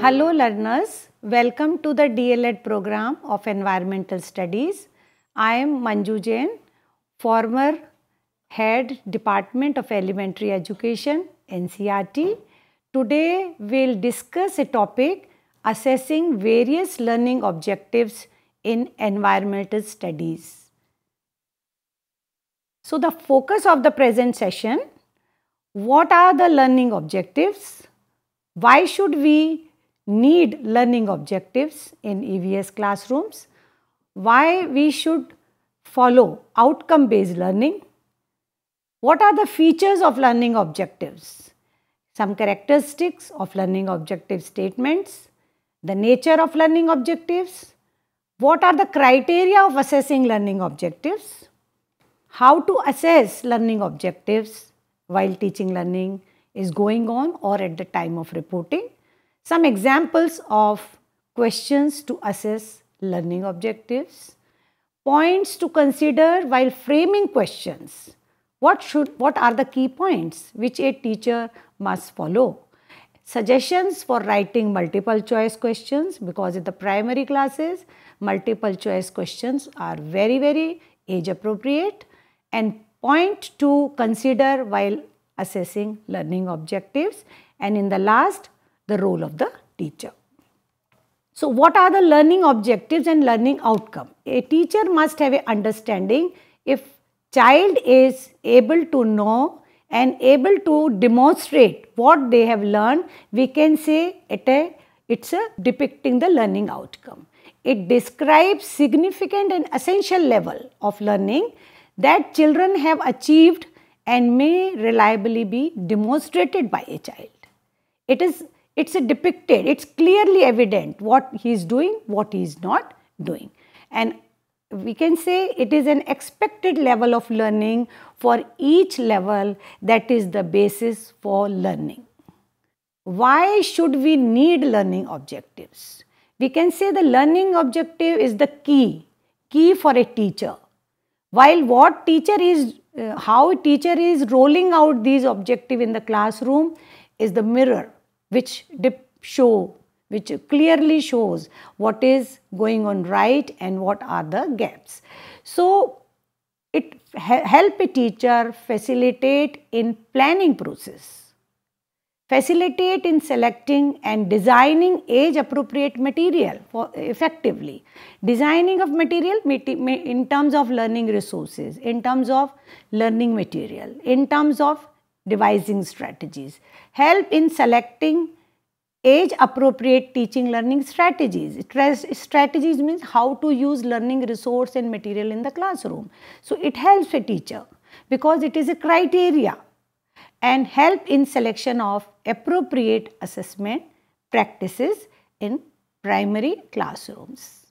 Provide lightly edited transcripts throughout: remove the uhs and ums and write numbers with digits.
Hello learners, welcome to the DLED program of Environmental Studies. I am Manju Jain, former Head Department of Elementary Education, NCERT. Today we'll discuss a topic assessing various learning objectives in environmental studies. So the focus of the present session, what are the learning objectives? Why should we need learning objectives in EVS classrooms? Why we should follow outcome-based learning? What are the features of learning objectives? Some characteristics of learning objective statements, the nature of learning objectives, what are the criteria of assessing learning objectives, how to assess learning objectives while teaching learning is going on or at the time of reporting, some examples of questions to assess learning objectives, points to consider while framing questions. What are the key points which a teacher must follow? Suggestions for writing multiple choice questions, because in the primary classes, multiple choice questions are very age appropriate, and point to consider while assessing learning objectives, and in the last, the role of the teacher. So what are the learning objectives and learning outcome? A teacher must have an understanding. If child is able to know and able to demonstrate what they have learned, we can say it's depicting the learning outcome. It describes significant and essential level of learning that children have achieved and may reliably be demonstrated by a child. It's depicted, it's clearly evident what he is doing, what he is not doing. And we can say it is an expected level of learning for each level that is the basis for learning. Why should we need learning objectives? We can say the learning objective is the key for a teacher. While how a teacher is rolling out these objectives in the classroom is the mirror which clearly shows what is going on right and what are the gaps. So it help a teacher facilitate in planning process, facilitate in selecting and designing age appropriate material for effectively, designing of material in terms of learning resources, in terms of learning material, in terms of devising strategies, help in selecting age appropriate teaching learning strategies. Strategies means how to use learning resource and material in the classroom. So it helps a teacher because it is a criteria, and help in selection of appropriate assessment practices in primary classrooms.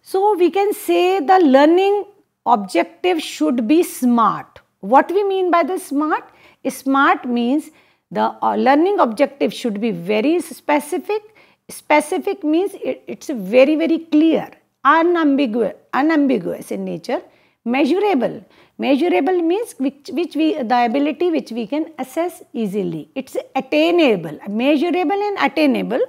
So we can say the learning objective should be SMART. What we mean by the SMART? SMART means the learning objective should be very specific. Specific means it's very clear, unambiguous in nature. Measurable. Measurable means the ability which we can assess easily. It's attainable. Measurable and attainable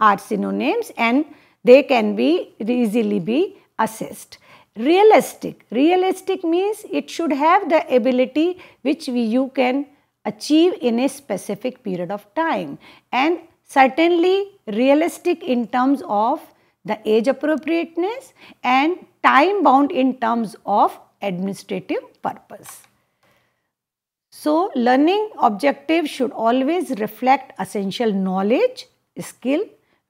are synonyms and they can easily be assessed. Realistic. Realistic means it should have the ability which you can achieve in a specific period of time, and certainly realistic in terms of the age appropriateness and time bound in terms of administrative purpose. So learning objective should always reflect essential knowledge, skill,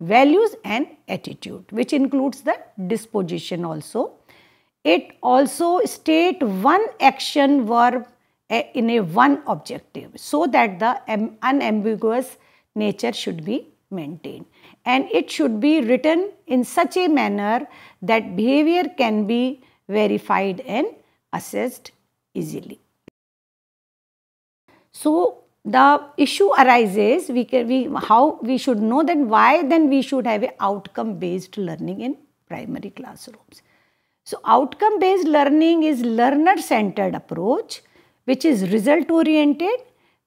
values and attitude, which includes the disposition also. It also state one action verb in a one objective, so that the unambiguous nature should be maintained, and it should be written in such a manner that behavior can be verified and assessed easily. So the issue arises, how we should know that why then we should have a outcome based learning in primary classrooms. So outcome based learning is learner centered approach which is result oriented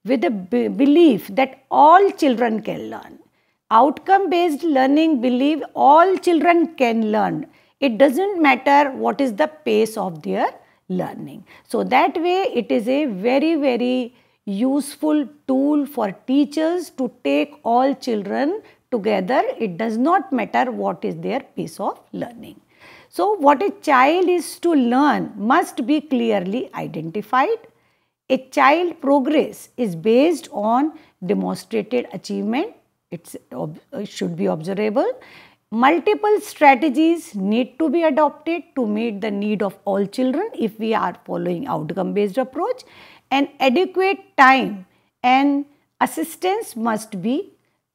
with a belief that all children can learn. Outcome based learning believe all children can learn. It doesn't matter what is the pace of their learning. So that way it is a very useful tool for teachers to take all children together. It does not matter what is their pace of learning. So what a child is to learn must be clearly identified. A child progress is based on demonstrated achievement. It should be observable. Multiple strategies need to be adopted to meet the need of all children if we are following outcome based approach, and adequate time and assistance must be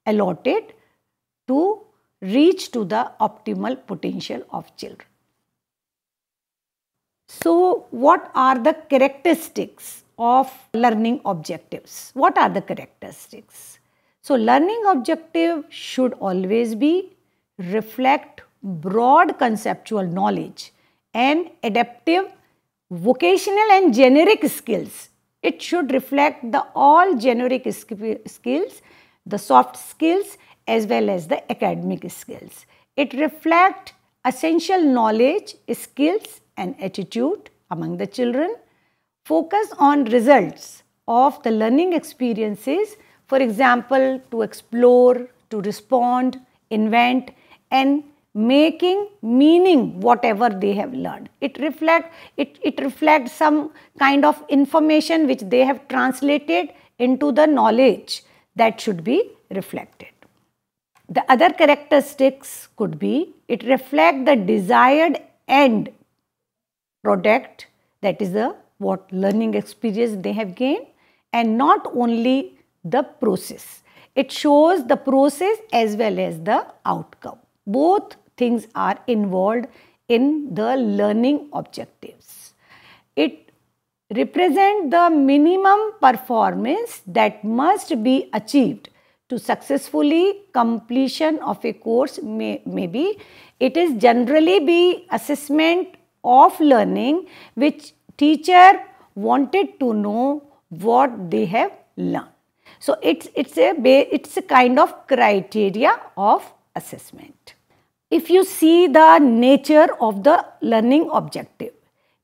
allotted to reach to the optimal potential of children. So, what are the characteristics of learning objectives? What are the characteristics? So, learning objective should always be reflect broad conceptual knowledge and adaptive vocational and generic skills. It should reflect the all generic skills, the soft skills as well as the academic skills. It reflects essential knowledge, skills and attitude among the children. Focus on results of the learning experiences, for example, to explore, to respond, invent and making meaning whatever they have learned. It reflects some kind of information which they have translated into the knowledge that should be reflected. The other characteristics could be it reflects the desired end product, that is the what learning experience they have gained, and not only the process. It shows the process as well as the outcome. Both things are involved in the learning objectives. It represents the minimum performance that must be achieved to successfully completion of a course. Maybe it is generally be assessment of learning which teacher wanted to know what they have learned. So it's a kind of criteria of assessment. If you see the nature of the learning objective,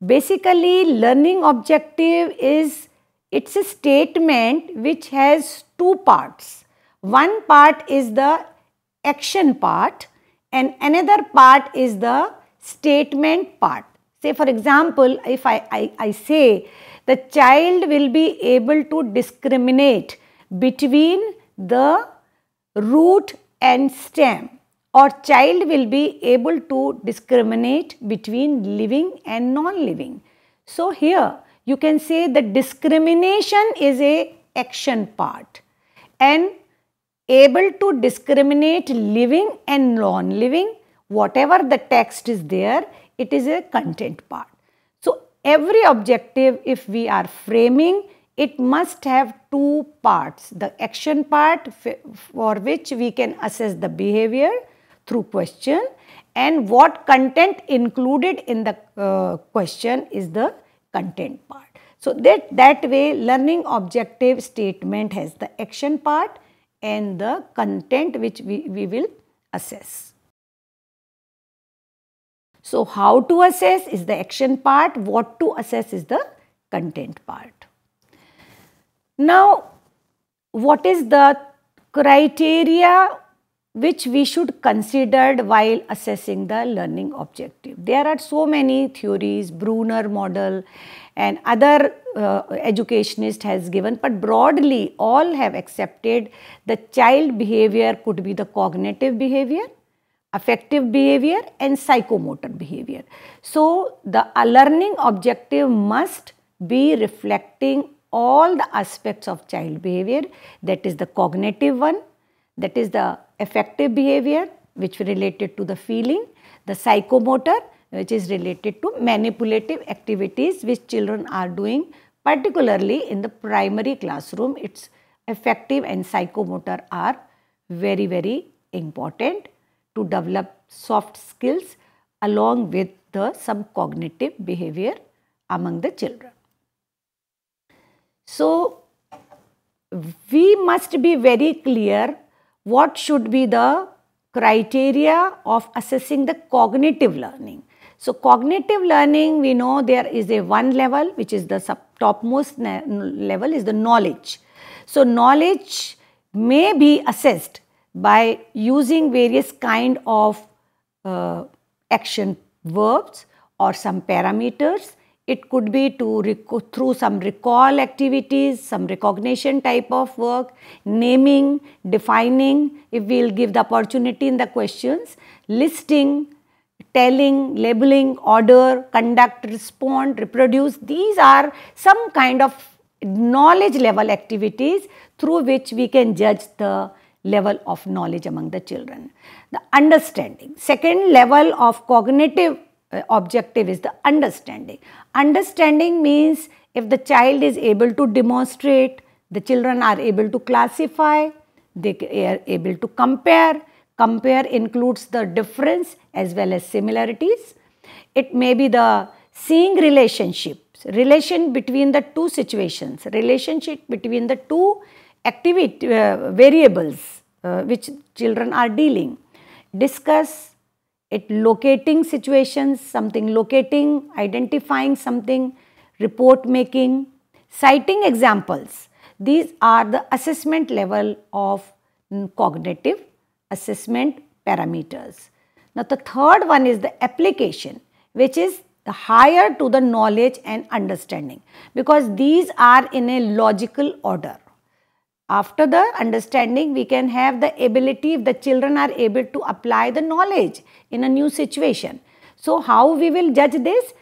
basically learning objective is, it's a statement which has two parts. One part is the action part and another part is the statement part. Say for example, if I say the child will be able to discriminate between the root and stem, or child will be able to discriminate between living and non-living. So here you can say the discrimination is a action part and able to discriminate living and non-living, whatever the text is there, it is a content part. So every objective, if we are framing, it must have two parts. The action part for which we can assess the behavior through question, and what content included in the question is the content part. So that way learning objective statement has the action part and the content which we will assess. So how to assess is the action part, what to assess is the content part. Now, what is the criteria which we should consider while assessing the learning objective? There are so many theories, Brunner model and other educationist has given, but broadly all have accepted the child behavior could be the cognitive behavior, affective behavior and psychomotor behavior. So the learning objective must be reflecting all the aspects of child behavior, that is the cognitive one, that is the affective behavior which related to the feeling, the psychomotor which is related to manipulative activities which children are doing, particularly in the primary classroom. Its affective and psychomotor are very important to develop soft skills along with some cognitive behavior among the children. So we must be very clear what should be the criteria of assessing the cognitive learning. So, cognitive learning, we know there is a one level, which is the topmost level, is the knowledge. So, knowledge may be assessed by using various kind of action verbs or some parameters. It could be through some recall activities, some recognition type of work, naming, defining, if we will give the opportunity in the questions, listing, telling, labeling, order, conduct, respond, reproduce. These are some kind of knowledge level activities through which we can judge the level of knowledge among the children. The understanding. Second level of cognitive objective is the understanding. Understanding means if the child is able to demonstrate, the children are able to classify, they are able to compare. Compare includes the difference as well as similarities. It may be the seeing relationships, relation between the two situations, relationship between the two activity variables which children are dealing. Discuss it, locating situations, something locating, identifying something, report making, citing examples. These are the assessment level of cognitive assessment parameters. Now, the third one is the application, which is higher to the knowledge and understanding, because these are in a logical order. After the understanding, we can have the ability, if the children are able to apply the knowledge in a new situation. So, how we will judge this?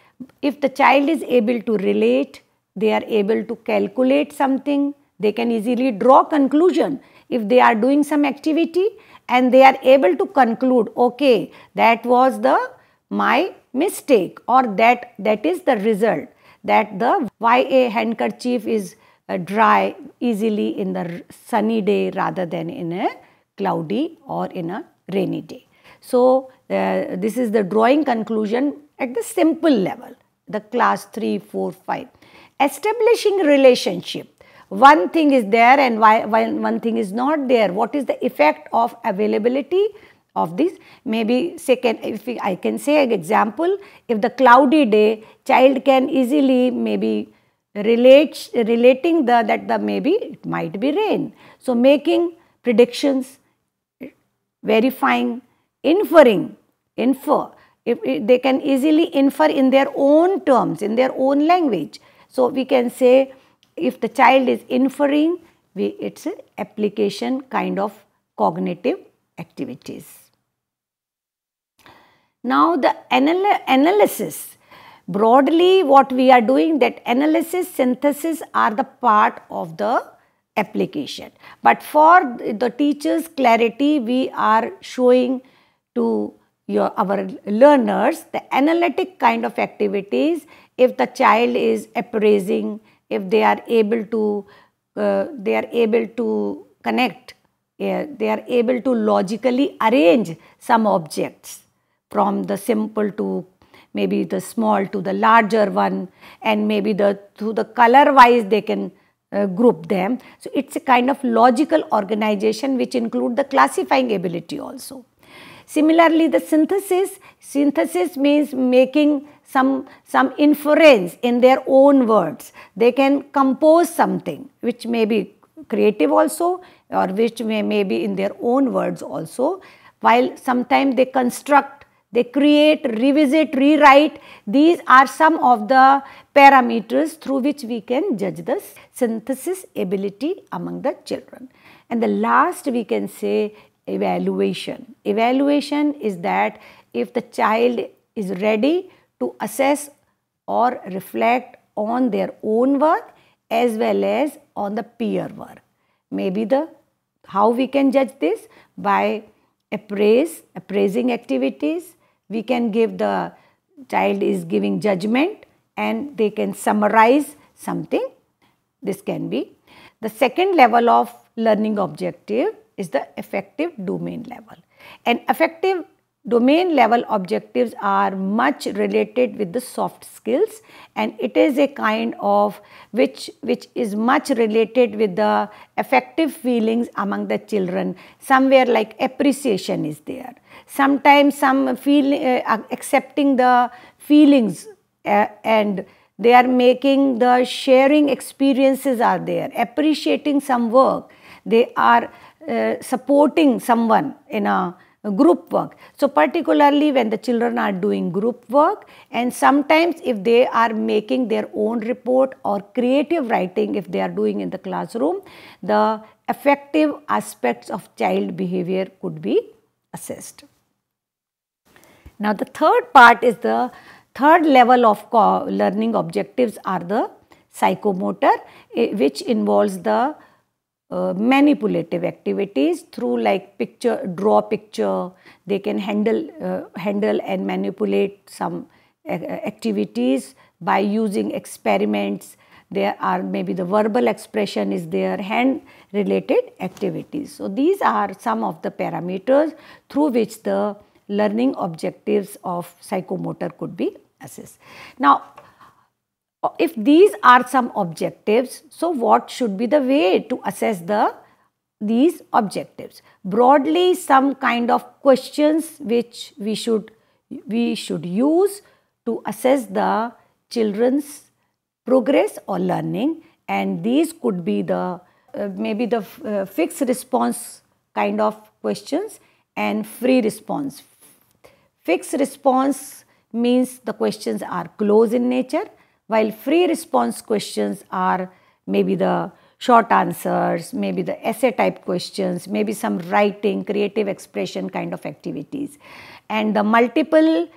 If the child is able to relate, they are able to calculate something, they can easily draw conclusion. If they are doing some activity and they are able to conclude, okay, that was my mistake, or that is the result, that why a handkerchief is dry easily in the sunny day rather than in a cloudy or in a rainy day. So, this is the drawing conclusion at the simple level, the class 3, 4, 5. Establishing relationship. One thing is there and one thing is not there. What is the effect of availability of this? Maybe second, if I can say an example, if the cloudy day, child can easily maybe relating that maybe it might be rain. So, making predictions, verifying, inferring, infer. If they can easily infer in their own terms, in their own language. So, we can say if the child is inferring, it's an application kind of cognitive activities. Now, the analysis. Broadly, what we are doing, that analysis, synthesis are the part of the application. But for the teacher's clarity, we are showing to our learners the analytic kind of activities. If the child is appraising, if they are able to connect, they are able to logically arrange some objects from the simple to maybe the small to the larger one, and maybe through the color wise they can group them. So, it's a kind of logical organization which include the classifying ability also. Similarly, the synthesis means making some inference in their own words. They can compose something which may be creative also, or which may be in their own words also, while sometimes they construct, they create, revisit, rewrite. These are some of the parameters through which we can judge the synthesis ability among the children. And the last we can say evaluation. Evaluation is that if the child is ready to assess or reflect on their own work as well as on the peer work. Maybe how we can judge this? By appraising activities. We can give the child is giving judgment and they can summarize something. This can be. The second level of learning objective is the affective domain level. And affective domain level objectives are much related with the soft skills, and it is a kind of which is much related with the affective feelings among the children. Somewhere like appreciation is there, sometimes some accepting the feelings, and they are making the sharing experiences are there, appreciating some work, they are supporting someone in a group work. So particularly when the children are doing group work, and sometimes if they are making their own report or creative writing if they are doing in the classroom, the affective aspects of child behavior could be assessed. Now the third part is the third level of learning objectives are the psychomotor, which involves the manipulative activities through like draw picture, they can handle and manipulate some activities by using experiments. There are maybe the verbal expression is there, hand related activities. So these are some of the parameters through which the learning objectives of psychomotor could be assessed. Now, if these are some objectives, so what should be the way to assess these objectives? Broadly, some kind of questions which we should use to assess the children's progress or learning, and these could be the maybe the fixed response kind of questions and free response. Fixed response means the questions are close in nature, while free response questions are maybe the short answers, maybe the essay type questions, maybe some writing, creative expression kind of activities. And the multiple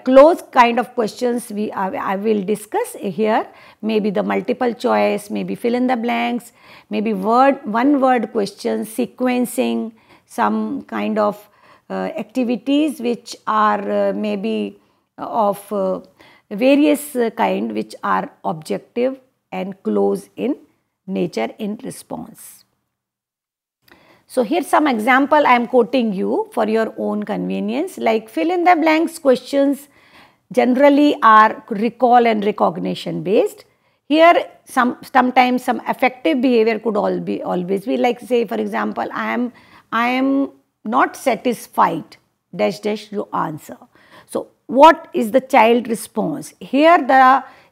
close kind of questions I will discuss here, maybe the multiple choice, maybe fill in the blanks, maybe one word questions, sequencing, some kind of activities which are maybe of various kind which are objective and close in nature in response. So here's some example I am quoting you for your own convenience, like fill in the blanks questions generally are recall and recognition based. Here sometimes some affective behavior could always be like, say for example, I am not satisfied dash dash you answer. So what is the child response? Here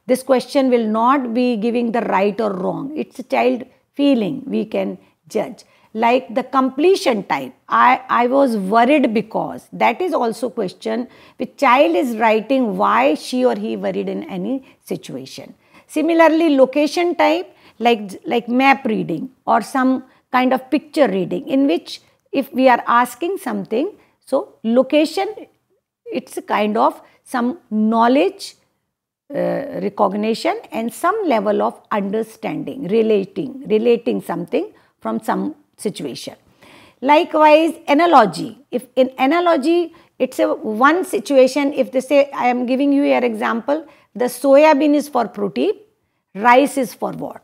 this question will not be giving the right or wrong. It's a child feeling we can judge. Like the completion type, I was worried because, that is also question which child is writing why she or he worried in any situation. Similarly, location type like map reading or some kind of picture reading, in which if we are asking something, so location, it's a kind of some knowledge recognition and some level of understanding, relating something from some situation. Likewise, analogy. If in analogy, it's a one situation, if they say, I am giving you your example, the soya bean is for protein, rice is for what?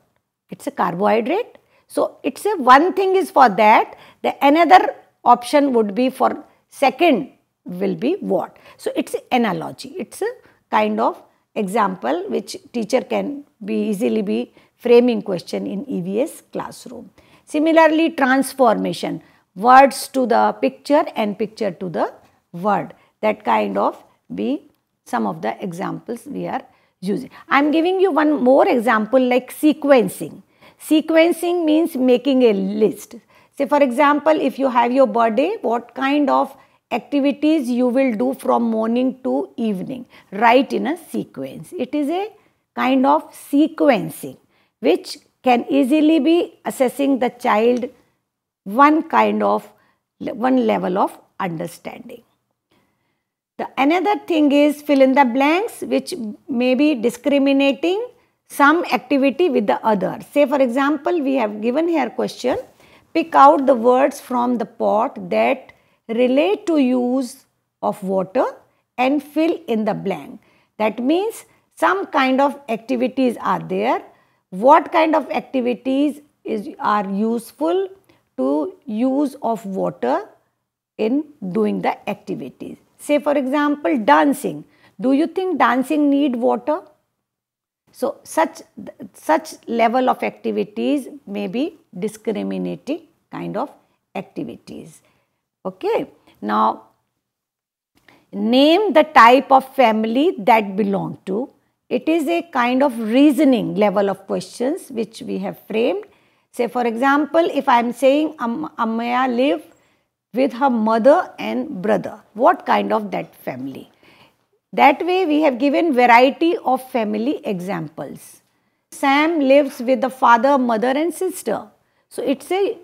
It's a carbohydrate. So it's a one thing is for that, the another option would be for second will be what. So it's analogy. It's a kind of example which teacher can easily be framing question in EVS classroom. Similarly, transformation, words to the picture and picture to the word, that kind of be some of the examples we are using. I am giving you one more example like sequencing. Sequencing means making a list. Say for example, if you have your birthday, what kind of activities you will do from morning to evening, write in a sequence. It is a kind of sequencing which can easily be assessing the child one level of understanding. The another thing is fill in the blanks, which may be discriminating some activity with the other. Say for example, we have given here question, pick out the words from the pot that relate to use of water and fill in the blank. That means some kind of activities are there. What kind of activities are useful to use of water in doing the activities. Say for example, dancing. Do you think dancing need water? So such level of activities may be discriminating kind of activities. Okay. Now, name the type of family that belong to. It is a kind of reasoning level of questions which we have framed. Say for example, if I am saying Ammaya live with her mother and brother, what kind of that family? That way we have given variety of family examples. Sam lives with the father, mother and sister. So it's a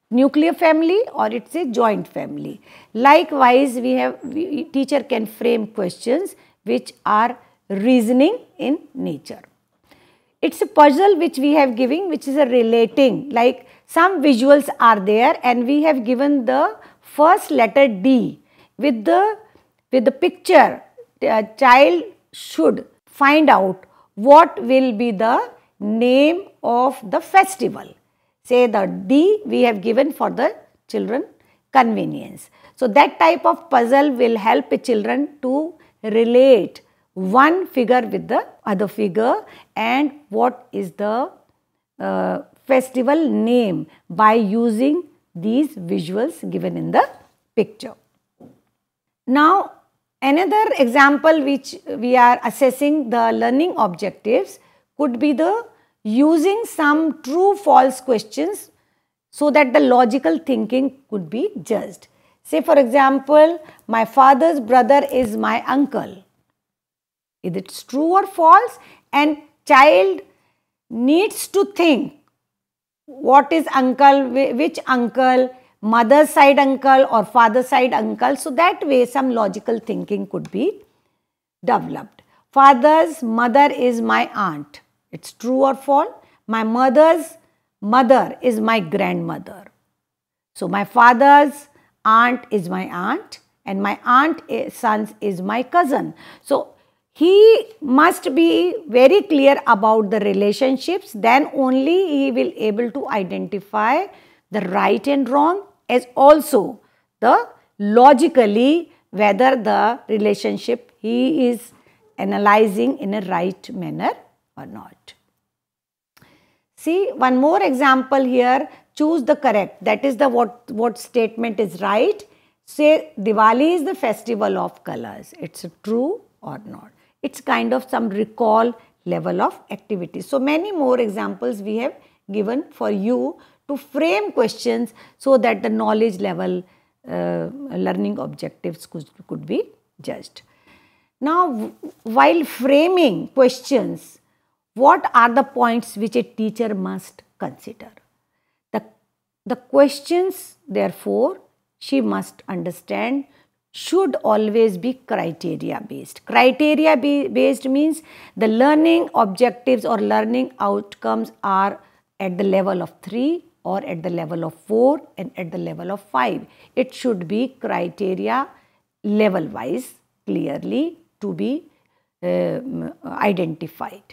nuclear family or it's a joint family. Likewise, teacher can frame questions which are reasoning in nature. It's a puzzle which we have given, which is a relating, like some visuals are there and we have given the first letter D with the picture. A child should find out what will be the name of the festival. Say the D we have given for the children convenience. So that type of puzzle will help children to relate one figure with the other figure and what is the festival name by using these visuals given in the picture. Now, another example which we are assessing the learning objectives could be the using some true false questions so that the logical thinking could be judged. Say for example, my father's brother is my uncle. Is it true or false? And child needs to think what is uncle, which uncle, mother's side uncle or father's side uncle. So that way some logical thinking could be developed. Father's mother is my aunt. It's true or false? My mother's mother is my grandmother. So my father's aunt is my aunt and my aunt's son is my cousin. So he must be very clear about the relationships, then only he will able to identify the right and wrong as also the logically whether the relationship he is analyzing in a right manner or not. See one more example here, choose the correct, that is the what statement is right. Say Diwali is the festival of colors, it's true or not. It's kind of some recall level of activity. So many more examples we have given for you to frame questions so that the knowledge level learning objectives could be judged. Now, while framing questions, what are the points which a teacher must consider? The questions, therefore, she must understand should always be criteria based. Criteria based means the learning objectives or learning outcomes are at the level of 3 or at the level of 4 and at the level of 5. It should be criteria level wise clearly to be identified.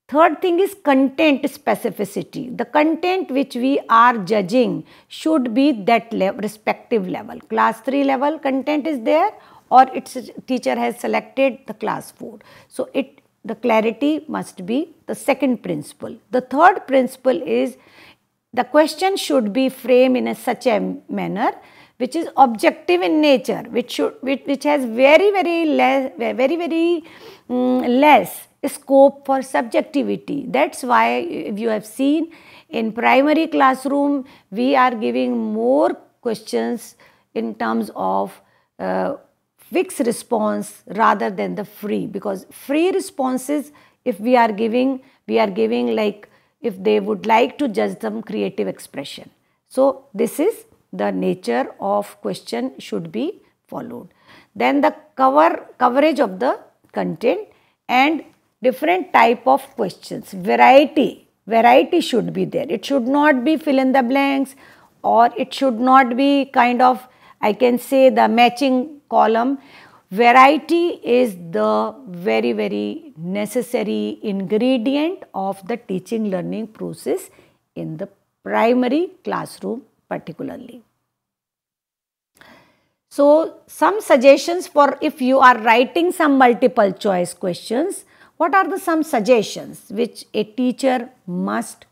Third thing is content specificity. The content which we are judging should be that respective level. Class 3 level content is there or its teacher has selected the class 4. So the clarity must be the second principle. The third principle is the question should be framed in such a manner which is objective in nature, which has very less scope for subjectivity. That's why if you have seen in primary classroom, we are giving more questions in terms of fixed response rather than the free, because free responses if we are giving like if they would like to judge some creative expression. So this is the nature of question should be followed. Then the coverage of the content and different type of questions. Variety should be there. It should not be fill in the blanks or it should not be kind of, I can say, the matching column. Variety is the very necessary ingredient of the teaching learning process in the primary classroom particularly. So, some suggestions for if you are writing some multiple choice questions, what are the some suggestions which a teacher must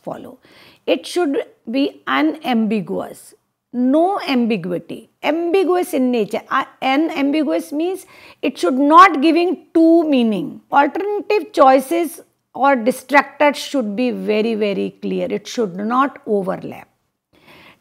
follow? It should be unambiguous, no ambiguity, ambiguous in nature. Unambiguous means it should not giving two meaning. Alternative choices or distractors should be very clear. It should not overlap.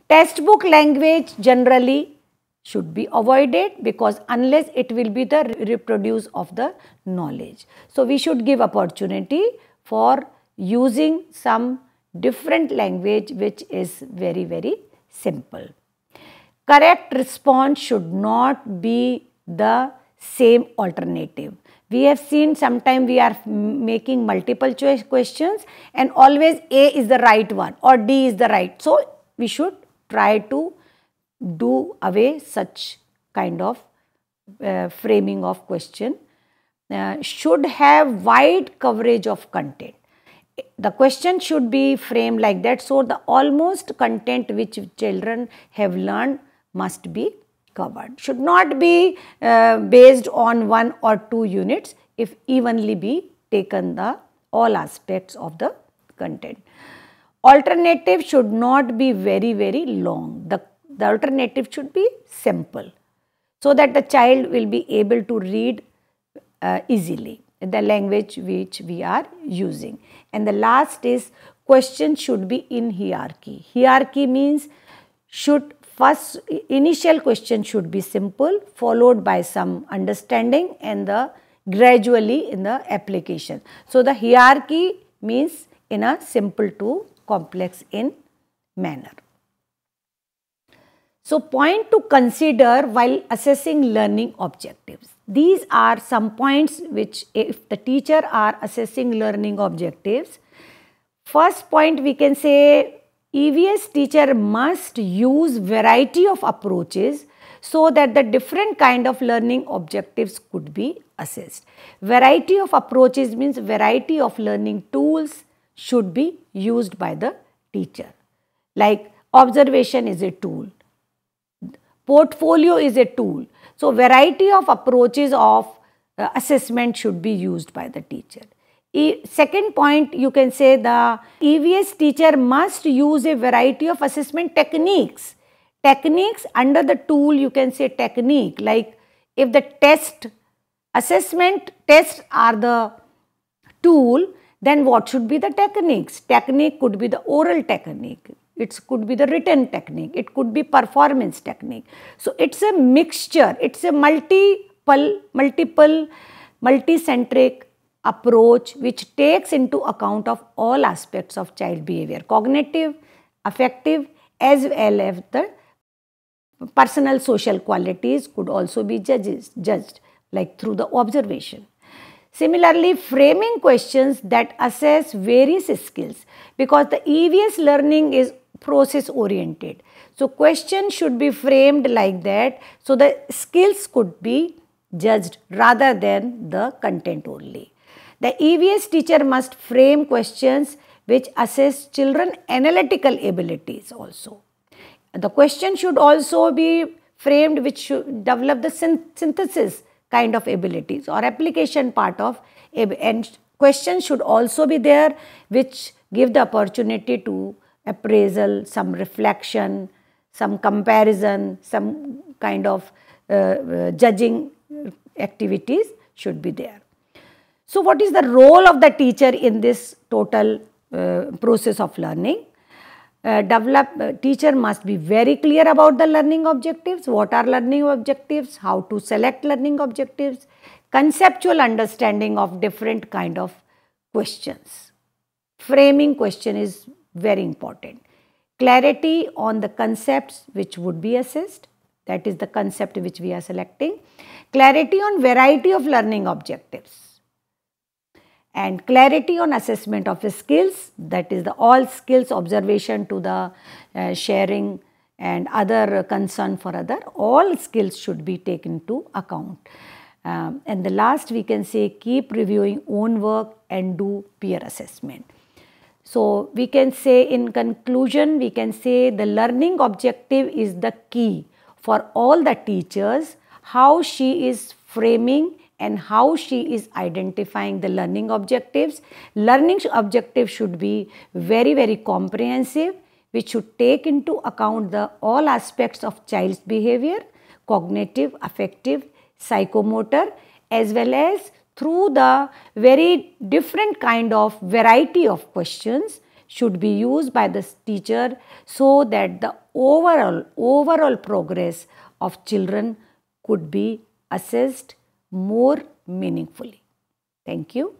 Textbook language generally should be avoided, because unless it will be the reproduce of the knowledge. So, we should give opportunity for using some different language which is very simple. Correct response should not be the same alternative. We have seen sometime we are making multiple choice questions and always A is the right one or D is the right. So, we should try to do away such kind of framing of question. Should have wide coverage of content. The question should be framed like that, so the almost content which children have learned must be covered. Should not be based on 1 or 2 units, if evenly be taken the all aspects of the content. Alternative should not be very long. The alternative should be simple, so that the child will be able to read easily the language which we are using. And the last is question should be in hierarchy. Hierarchy means first initial question should be simple, followed by some understanding and the gradually in the application. So, the hierarchy means in a simple to complex in manner. So, point to consider while assessing learning objectives. These are some points which, if the teacher are assessing learning objectives, first point we can say EVS teacher must use variety of approaches so that the different kind of learning objectives could be assessed. Variety of approaches means variety of learning tools should be used by the teacher. Like observation is a tool, portfolio is a tool. So, variety of approaches of assessment should be used by the teacher. Second point, you can say the EVS teacher must use a variety of assessment techniques. Techniques under the tool, you can say technique, like if the assessment tests are the tool, then what should be the techniques? Technique could be the oral technique, it could be the written technique, it could be performance technique. So, it is a mixture, it is a multi-centric approach which takes into account of all aspects of child behavior, cognitive, affective, as well as the personal social qualities could also be judged like through the observation. Similarly, framing questions that assess various skills, because the EVS learning is process oriented. So, questions should be framed like that, so the skills could be judged rather than the content only. The EVS teacher must frame questions which assess children analytical abilities also. The question should also be framed which should develop the synthesis kind of abilities or application part of, and questions should also be there which give the opportunity to appraisal, some reflection, some comparison, some kind of judging activities should be there. So, what is the role of the teacher in this total process of learning? Teacher must be very clear about the learning objectives. What are learning objectives? How to select learning objectives? Conceptual understanding of different kind of questions. Framing question is very important. Clarity on the concepts which would be assessed. That is the concept which we are selecting. Clarity on variety of learning objectives. And clarity on assessment of the skills, that is the all skills, observation to the sharing and other concern for other, all skills should be taken into account. And the last we can say keep reviewing own work and do peer assessment. So, we can say in conclusion, we can say the learning objective is the key for all the teachers how she is framing and how she is identifying the learning objectives. Learning objectives should be very, very comprehensive, which should take into account the all aspects of child's behavior, cognitive, affective, psychomotor, as well as through the very different kind of variety of questions should be used by the teacher, so that the overall progress of children could be assessed more meaningfully. Thank you.